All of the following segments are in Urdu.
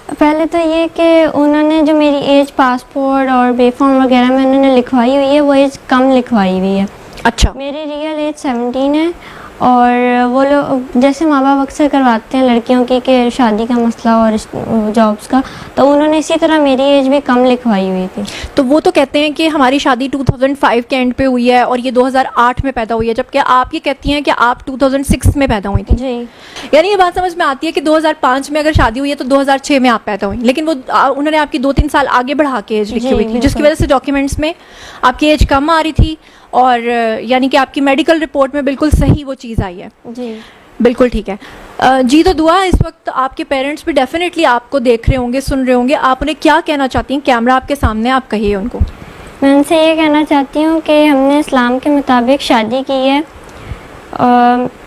پہلے تو یہ کہ انہوں نے جو میری ایج پاسپورٹ اور بے فارم وغیرہ میں انہوں نے لکھوائی ہوئی ہے وہ ایج کم لکھوائی ہوئی ہے. اچھا. میری ریئل ایج 17 ہے. اور وہ لوگ جیسے ماں باپ اکثر کرواتے ہیں لڑکیوں کی کہ شادی کا مسئلہ اور جابس کا, تو انہوں نے اسی طرح میری ایج بھی کم لکھوائی ہوئی تھی. تو وہ تو کہتے ہیں کہ ہماری شادی 2005 کے اینڈ پہ ہوئی ہے اور یہ 2008 میں پیدا ہوئی ہے, جبکہ آپ یہ کہتی ہیں کہ آپ 2006 میں پیدا ہوئی تھی. جی. یعنی یہ بات سمجھ میں آتی ہے کہ 2005 میں اگر شادی ہوئی ہے تو 2006 میں آپ پیدا ہوئی, لیکن وہ انہوں نے آپ کی 2-3 سال آگے بڑھا کے ایج لکھی ہوئی تھی, جس کی وجہ سے ڈاکیومنٹس میں آپ کی ایج کم آ رہی تھی, اور یعنی کہ آپ کی میڈیکل رپورٹ میں بالکل صحیح وہ چیز آئی ہے. جی بالکل ٹھیک ہے. جی تو دعا, اس وقت آپ کے پیرنٹس بھی ڈیفینیٹلی آپ کو دیکھ رہے ہوں گے, سن رہے ہوں گے, آپ انہیں کیا کہنا چاہتی ہیں؟ کیمرہ آپ کے سامنے, آپ کہیے ان کو. میں ان سے یہ کہنا چاہتی ہوں کہ ہم نے اسلام کے مطابق شادی کی ہے.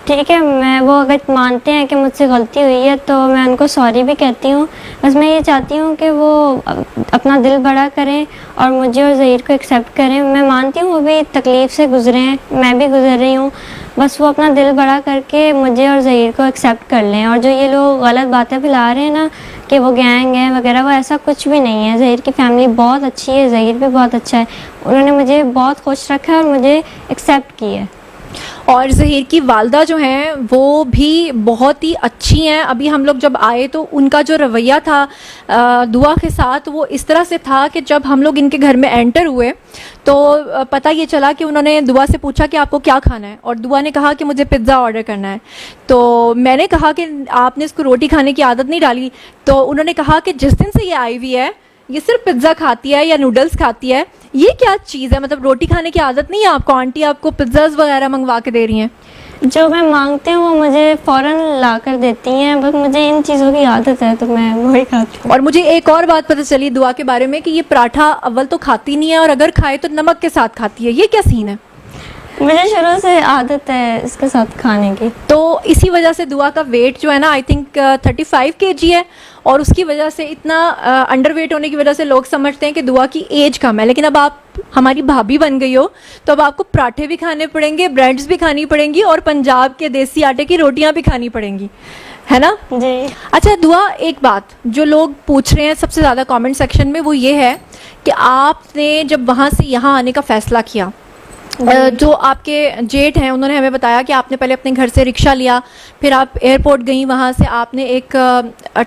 ٹھیک ہے, میں وہ اگر مانتے ہیں کہ مجھ سے غلطی ہوئی ہے تو میں ان کو سوری بھی کہتی ہوں. بس میں یہ چاہتی ہوں کہ وہ اپنا دل بڑا کریں اور مجھے اور ظہیر کو ایکسیپٹ کریں. میں مانتی ہوں وہ بھی تکلیف سے گزرے ہیں, میں بھی گزر رہی ہوں. بس وہ اپنا دل بڑا کر کے مجھے اور ظہیر کو ایکسیپٹ کر لیں. اور جو یہ لوگ غلط باتیں پھیلا رہے ہیں نا کہ وہ گینگ ہے وغیرہ, وہ ایسا کچھ بھی نہیں ہے. ظہیر کی فیملی بہت اچھی ہے, ظہیر بھی بہت اچھا ہے. انہوں نے مجھے بہت خوش رکھا ہے اور مجھے ایکسیپٹ کی ہے. اور ظہیر کی والدہ جو ہیں وہ بھی بہت ہی اچھی ہیں. ابھی ہم لوگ جب آئے تو ان کا جو رویہ تھا دعا کے ساتھ وہ اس طرح سے تھا کہ جب ہم لوگ ان کے گھر میں انٹر ہوئے تو پتہ یہ چلا کہ انہوں نے دعا سے پوچھا کہ آپ کو کیا کھانا ہے, اور دعا نے کہا کہ مجھے پزا آرڈر کرنا ہے. تو میں نے کہا کہ آپ نے اس کو روٹی کھانے کی عادت نہیں ڈالی. تو انہوں نے کہا کہ جس دن سے یہ آئی ہوئی ہے یہ صرف پزا کھاتی ہے یا نوڈلس کھاتی ہے. یہ کیا چیز ہے, مطلب روٹی کھانے کی عادت نہیں ہے آپ کو؟ آنٹی آپ کو پزاز وغیرہ منگوا کے دے رہی ہیں. جو میں مانگتی ہوں وہ مجھے فوراً لا کر دیتی ہیں, بس مجھے ان چیزوں کی عادت ہے تو میں وہی کھاتی ہوں. اور مجھے ایک اور بات پتہ چلی دعا کے بارے میں کہ یہ پراٹھا اول تو کھاتی نہیں ہے, اور اگر کھائے تو نمک کے ساتھ کھاتی ہے. یہ کیا سین ہے؟ مجھے شروع سے عادت ہے اس کے ساتھ کھانے کی. تو اسی وجہ سے دعا کا ویٹ جو ہے نا آئی تھنک 35 kg ہے, اور اس کی وجہ سے اتنا انڈر ویٹ ہونے کی وجہ سے لوگ سمجھتے ہیں کہ دعا کی ایج کم ہے. لیکن اب آپ ہماری بھابھی بن گئی ہو تو اب آپ کو پراٹھے بھی کھانے پڑیں گے, بریڈز بھی کھانی پڑیں گی, اور پنجاب کے دیسی آٹے کی روٹیاں بھی کھانی پڑیں گی, ہے نا؟ جی. اچھا دعا, ایک بات جو لوگ پوچھ رہے ہیں سب سے زیادہ کامنٹ سیکشن میں وہ یہ ہے کہ آپ نے جب وہاں سے یہاں آنے کا فیصلہ کیا, جو آپ کے جیٹ ہیں انہوں نے ہمیں بتایا کہ آپ نے پہلے اپنے گھر سے رکشہ لیا, پھر آپ ایئرپورٹ گئیں, وہاں سے آپ نے ایک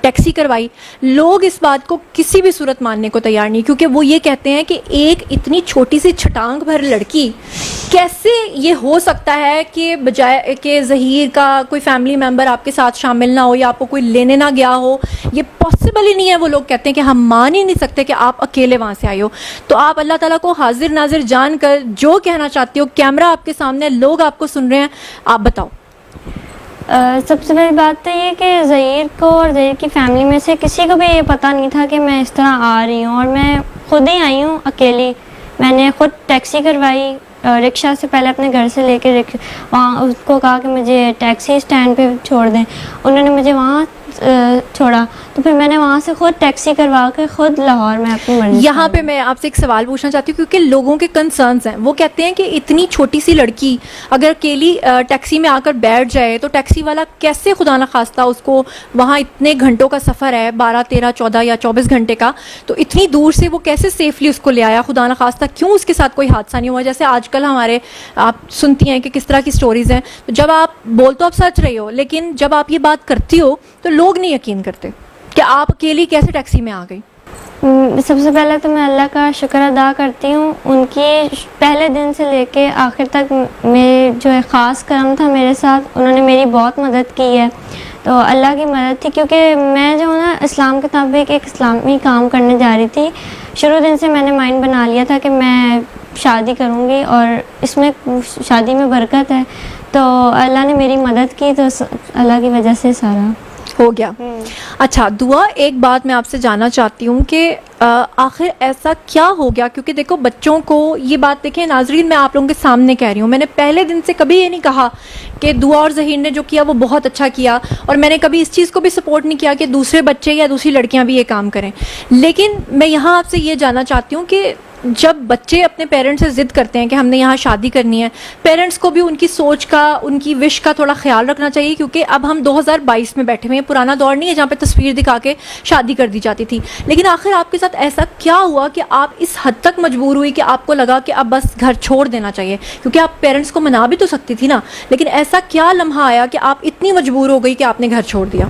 ٹیکسی کروائی. لوگ اس بات کو کسی بھی صورت ماننے کو تیار نہیں, کیونکہ وہ یہ کہتے ہیں کہ ایک اتنی چھوٹی سی چھٹانگ بھر لڑکی کیسے یہ ہو سکتا ہے کہ بجائے کہ ظہیر کا کوئی فیملی ممبر آپ کے ساتھ شامل نہ ہو یا آپ کو کوئی لینے نہ گیا ہو, یہ پاسبل ہی نہیں ہے. وہ لوگ کہتے ہیں کہ ہم مان ہی نہیں سکتے کہ آپ اکیلے وہاں سے آئے ہو. تو آپ اللہ تعالیٰ کو حاضر ناظر جان کر جو کہنا چاہتے ہو, کیمرہ آپ کے سامنے, لوگ آپ کو سن رہے ہیں, آپ بتاؤ. سب سے پہلی بات تو یہ کہ ظہیر کو اور ظہیر کی فیملی میں سے کسی کو بھی یہ پتہ نہیں تھا کہ میں اس طرح آ رہی ہوں, اور میں خود ہی آئی ہوں اکیلی. میں نے خود ٹیکسی کروائی, رکشہ سے پہلے اپنے گھر سے لے کے وہاں اس کو کہا کہ مجھے ٹیکسی اسٹینڈ پہ چھوڑ دیں, انہوں نے مجھے وہاں چھوڑا. تو پھر میں نے وہاں سے خود ٹیکسی کروا کے خود لاہور میں اپنی مرضی. یہاں پہ میں آپ سے ایک سوال پوچھنا چاہتی ہوں, کیونکہ لوگوں کے کنسرنز ہیں. وہ کہتے ہیں کہ اتنی چھوٹی سی لڑکی اگر اکیلی ٹیکسی میں آ کر بیٹھ جائے تو ٹیکسی والا کیسے خدا نخواستہ اس کو, وہاں اتنے گھنٹوں کا سفر ہے, 12, 13, 14 یا 24 گھنٹے کا, تو اتنی دور سے وہ کیسے سیفلی اس کو لے آیا خدا نخواستہ؟ کیوں اس کے ساتھ کوئی حادثہ نہیں ہوا؟ جیسے آج کل ہمارے آپ سنتی ہیں کہ کس طرح کی سٹوریز ہیں. تو جب آپ بول تو آپ سچ رہے ہو, لیکن جب آپ یہ بات کرتی ہو تو لوگ نہیں یقین کرتے کہ آپ اکیلی کیسے ٹیکسی میں آ گئی. سب سے پہلے تو میں اللہ کا شکر ادا کرتی ہوں, ان کی پہلے دن سے لے کے آخر تک میرے جو خاص کرم تھا میرے ساتھ, انہوں نے میری بہت مدد کی ہے. تو اللہ کی مدد تھی, کیونکہ میں جو نا اسلام کے مطابق ایک اسلامی کام کرنے جا رہی تھی. شروع دن سے میں نے مائنڈ بنا لیا تھا کہ میں شادی کروں گی اور اس میں شادی میں برکت ہے. تو اللہ نے میری مدد کی, تو اللہ کی وجہ سے سارا ہو گیا. اچھا دعا, ایک بات میں آپ سے جاننا چاہتی ہوں کہ آخر ایسا کیا ہو گیا؟ کیونکہ دیکھو بچوں کو یہ بات, دیکھیں ناظرین میں آپ لوگوں کے سامنے کہہ رہی ہوں, میں نے پہلے دن سے کبھی یہ نہیں کہا کہ دعا اور ظہیر نے جو کیا وہ بہت اچھا کیا, اور میں نے کبھی اس چیز کو بھی سپورٹ نہیں کیا کہ دوسرے بچے یا دوسری لڑکیاں بھی یہ کام کریں. لیکن میں یہاں آپ سے یہ جاننا چاہتی ہوں کہ جب بچے اپنے پیرنٹس سے ضد کرتے ہیں کہ ہم نے یہاں شادی کرنی ہے, پیرنٹس کو بھی ان کی سوچ کا, ان کی وش کا تھوڑا خیال رکھنا چاہیے, کیونکہ اب ہم 2022 میں بیٹھے ہوئے ہیں, پرانا دور نہیں ہے جہاں پہ تصویر دکھا کے شادی کر دی جاتی تھی. لیکن آخر آپ کے ساتھ ایسا کیا ہوا کہ آپ اس حد تک مجبور ہوئی کہ آپ کو لگا کہ اب بس گھر چھوڑ دینا چاہیے؟ کیونکہ آپ پیرنٹس کو منا بھی تو سکتی تھی نا, لیکن ایسا کیا لمحہ آیا کہ آپ اتنی مجبور ہو گئی کہ آپ نے گھر چھوڑ دیا؟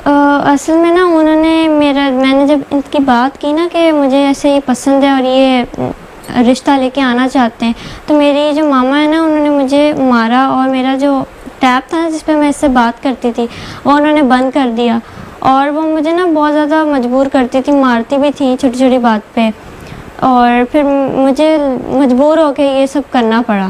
اصل میں نا انہوں نے میں نے جب ان کی بات کی نا کہ مجھے ایسے یہ پسند ہے اور یہ رشتہ لے کے آنا چاہتے ہیں, تو میری جو ماما ہے نا انہوں نے مجھے مارا, اور میرا جو ٹیب تھا نا جس پہ میں اس سے بات کرتی تھی وہ انہوں نے بند کر دیا, اور وہ مجھے نا بہت زیادہ مجبور کرتی تھی, مارتی بھی تھی چھوٹی چھوٹی بات پہ, اور پھر مجھے مجبور ہو کے یہ سب کرنا پڑا.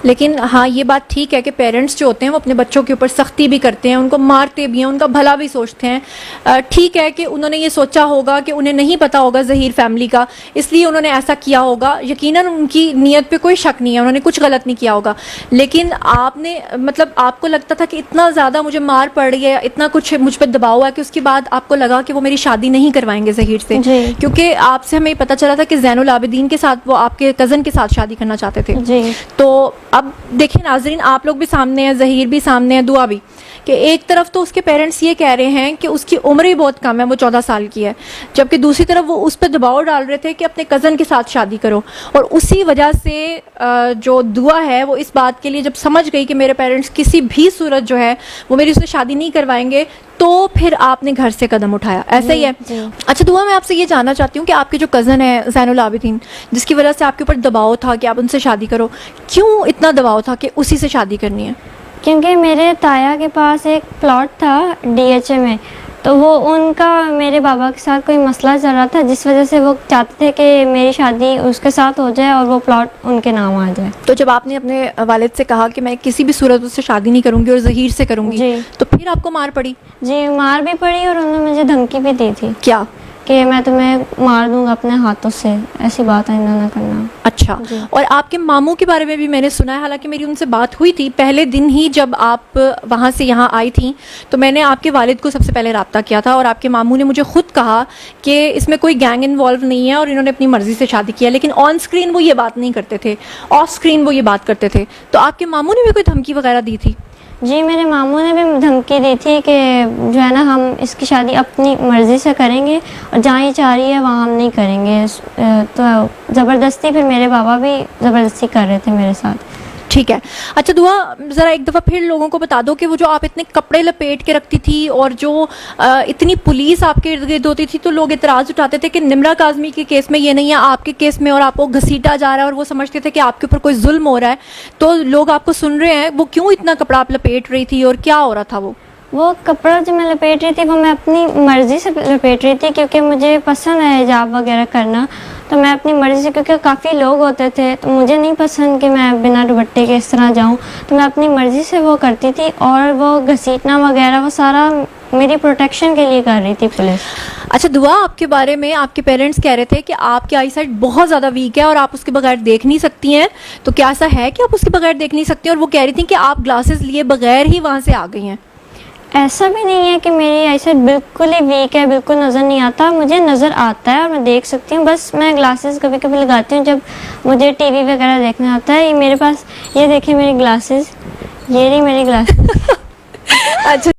لیکن ہاں یہ بات ٹھیک ہے کہ پیرنٹس جو ہوتے ہیں وہ اپنے بچوں کے اوپر سختی بھی کرتے ہیں, ان کو مارتے بھی ہیں, ان کا بھلا بھی سوچتے ہیں. ٹھیک ہے کہ انہوں نے یہ سوچا ہوگا کہ انہیں نہیں پتا ہوگا ظہیر فیملی کا, اس لیے انہوں نے ایسا کیا ہوگا. یقیناً ان کی نیت پہ کوئی شک نہیں ہے, انہوں نے کچھ غلط نہیں کیا ہوگا. لیکن آپ نے مطلب آپ کو لگتا تھا کہ اتنا زیادہ مجھے مار پڑ رہی ہے, اتنا کچھ مجھ پہ دباؤ ہے, کہ اس کے بعد آپ کو لگا کہ وہ میری شادی نہیں کروائیں گے ظہیر سے؟ جی. کیونکہ آپ سے ہمیں پتہ چلا تھا کہ زین العابدین کے ساتھ وہ آپ کے کزن کے ساتھ شادی کرنا چاہتے تھے. جی. تو اب دیکھیں ناظرین, آپ لوگ بھی سامنے ہیں, ظہیر بھی سامنے ہے, دعا بھی, کہ ایک طرف تو اس کے پیرنٹس یہ کہہ رہے ہیں کہ اس کی عمر ہی بہت کم ہے, وہ 14 سال کی ہے, جبکہ دوسری طرف وہ اس پہ دباؤ ڈال رہے تھے کہ اپنے کزن کے ساتھ شادی کرو. اور اسی وجہ سے جو دعا ہے وہ اس بات کے لیے جب سمجھ گئی کہ میرے پیرنٹس کسی بھی صورت جو ہے وہ میری اس سے شادی نہیں کروائیں گے, تو پھر آپ نے گھر سے قدم اٹھایا. ایسا ہی ہے؟ جی. اچھا دعا, میں آپ سے یہ جاننا چاہتی ہوں کہ آپ کے جو کزن ہے زین العابدین, جس کی وجہ سے آپ کے اوپر دباؤ تھا کہ آپ ان سے شادی کرو, کیوں اتنا دباؤ تھا کہ اسی سے شادی کرنی ہے؟ کیونکہ میرے تایا کے پاس ایک پلاٹ تھا DHA میں, تو وہ ان کا میرے بابا کے ساتھ کوئی مسئلہ چل رہا تھا, جس وجہ سے وہ چاہتے تھے کہ میری شادی اس کے ساتھ ہو جائے اور وہ پلاٹ ان کے نام آ جائے. تو جب آپ نے اپنے والد سے کہا کہ میں کسی بھی صورت اس سے شادی نہیں کروں گی اور ظہیر سے کروں گی, جی. تو پھر آپ کو مار پڑی؟ جی, مار بھی پڑی, اور انہوں نے مجھے دھمکی بھی دی تھی کیا؟ کہ میں تمہیں مار دوں گا اپنے ہاتھوں سے, ایسی بات آئندہ نہ کرنا. اچھا. جی. اور آپ کے ماموں کے بارے میں بھی میں نے سنا ہے, حالانکہ میری ان سے بات ہوئی تھی پہلے دن ہی جب آپ وہاں سے یہاں آئی تھیں, تو میں نے آپ کے والد کو سب سے پہلے رابطہ کیا تھا, اور آپ کے ماموں نے مجھے خود کہا کہ اس میں کوئی گینگ انوالو نہیں ہے اور انہوں نے اپنی مرضی سے شادی کیا. لیکن آن اسکرین وہ یہ بات نہیں کرتے تھے, آف اسکرین وہ یہ بات کرتے تھے. تو آپ کے ماموں نے بھی کوئی دھمکی وغیرہ دی تھی؟ جی, میرے ماموں نے بھی دھمکی دی تھی کہ جو ہے نا ہم اس کی شادی اپنی مرضی سے کریں گے, اور جہاں یہ چاہ رہی ہے وہاں ہم نہیں کریں گے. تو زبردستی پھر میرے بابا بھی زبردستی کر رہے تھے میرے ساتھ. ٹھیک ہے. اچھا دعا, ذرا ایک دفعہ پھر لوگوں کو بتا دو کہ وہ جو آپ اتنے کپڑے لپیٹ کے رکھتی تھی اور جو اتنی پولیس آپ کے ارد گرد ہوتی تھی, تو لوگ اعتراض اٹھاتے تھے کہ نمرا کاظمی کے کیس میں یہ نہیں ہے, آپ کے کیس میں اور آپ کو گھسیٹا جا رہا ہے, اور وہ سمجھتے تھے کہ آپ کے اوپر کوئی ظلم ہو رہا ہے. تو لوگ آپ کو سن رہے ہیں, وہ کیوں اتنا کپڑا آپ لپیٹ رہی تھی اور کیا ہو رہا تھا؟ وہ کپڑا جو میں لپیٹ رہی تھی وہ میں اپنی مرضی سے لپیٹ رہی تھی, کیونکہ مجھے پسند ہے حجاب وغیرہ کرنا, تو میں اپنی مرضی سے, کیونکہ کافی لوگ ہوتے تھے تو مجھے نہیں پسند کہ میں بنا دوپٹے کے اس طرح جاؤں, تو میں اپنی مرضی سے وہ کرتی تھی. اور وہ گھسیٹنا وغیرہ وہ سارا میری پروٹیکشن کے لیے کر رہی تھی پولیس. اچھا دعا, آپ کے بارے میں آپ کے پیرنٹس کہہ رہے تھے کہ آپ کی آئی سائٹ بہت زیادہ ویک ہے اور آپ اس کے بغیر دیکھ نہیں سکتی ہیں, تو کیا ایسا ہے کہ آپ اس کے بغیر دیکھ نہیں سکتی ہیں؟ اور وہ کہہ رہی تھیں کہ آپ گلاسز لیے بغیر ہی وہاں سے آ گئی ہیں. ایسا بھی نہیں ہے کہ میری آئی سائٹ بالکل ہی ویک ہے, بالکل نظر نہیں آتا, مجھے نظر آتا ہے اور میں دیکھ سکتی ہوں. بس میں گلاسز کبھی کبھی لگاتی ہوں جب مجھے ٹی وی وغیرہ دیکھنا ہوتا ہے. یہ میرے پاس, یہ دیکھیں میری گلاسز, یہ رہی میری گلاسز. اچھا